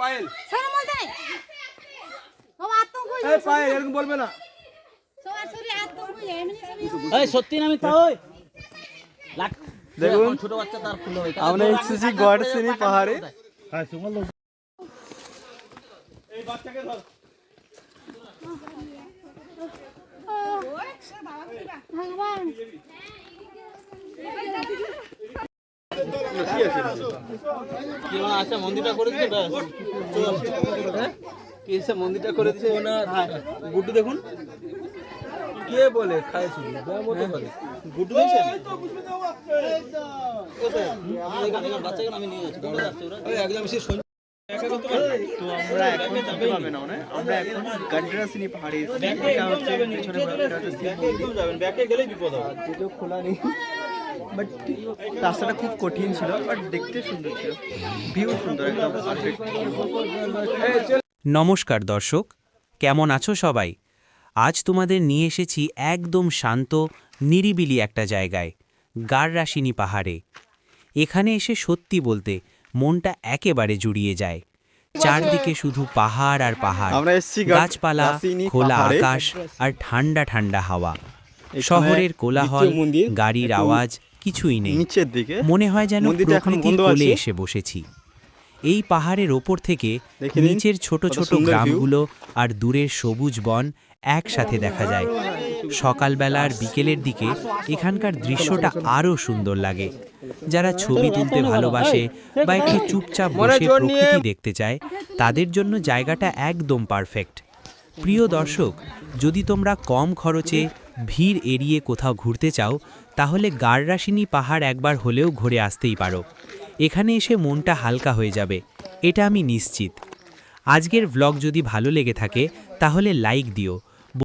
পায়েল এরকম বলবে না। সত্যি না মিথ্যা ওই দেখুন ছোট বাচ্চা তার ফুল হয় আমরা এসেছি গড়সিনি পাহাড়ে। এই বাচ্চাকে ধর। ভগবান কি আছে মন্দিরটা করে দিতে ব্যাস কি এসে মন্দিরটা করে দিয়েছে না। গুড্ডু দেখুন কে বলে খাইছি গুড্ডু দেখছেন বাচ্চাকে আমি নিয়ে যাচ্ছি দৌড়ে যাচ্ছে ওরা একদম সে তো আমরা এখন যেতে পারবে না আমরা এখন গন্ডারাসিনি পাহাড়ে এসেছি। এটা হচ্ছে পিছনে এটা হচ্ছে শিব মন্দির। যাবেন ব্যাকে গেলেই বিপদ হবে যেটা খোলা নেই, বাট রাস্তাটা খুব কঠিন ছিল, বাট দেখতে সুন্দর ছিল, ভিউ সুন্দর একদম পারফেক্ট। নমস্কার দর্শক, কেমন আছো সবাই? আজ তোমাদের নিয়ে এসেছি একদম শান্ত নিরিবিলি একটা জায়গায়, গাররাশিনী পাহাড়ে। এখানে এসে সত্যি বলতে মনটা একেবারে জুড়িয়ে যায়। চারদিকে শুধু পাহাড় আর পাহাড়, আমরা এসেছি গাছপালা, খোলা আকাশ আর ঠান্ডা ঠান্ডা হাওয়া। শহরের কোলাহল, গাড়ির আওয়াজ কিছুই নেই। নিচের দিকে মনে হয় যেন মন্দিরটা এখন প্রকৃতির বন্ধ কোলে আছে। এসে বসেছি। এই পাহাড়ের ওপর থেকে দেখে নিন, নিচের ছোট কত ছোট সুন্দর view। গ্রামগুলো আর দূরের সবুজ বন একসাথে দেখা যায়। সকালবেলা আর বিকেলের দিকে এখানকার দৃশ্যটা আরও সুন্দর লাগে। যারা ছবি তুলতে ভালোবাসে বা একটু চুপচাপ বসে প্রকৃতি দেখতে চায়, তাদের জন্য জায়গাটা একদম পারফেক্ট। প্রিয় দর্শক, যদি তোমরা কম খরচে ভিড় এড়িয়ে কোথাও ঘুরতে চাও, তাহলে গাররাশিনী পাহাড় একবার হলেও ঘুরে আসতেই পারো। এখানে এসে মনটা হালকা হয়ে যাবে, এটা আমি নিশ্চিত। আজকের ভ্লগ যদি ভালো লেগে থাকে তাহলে লাইক দিও,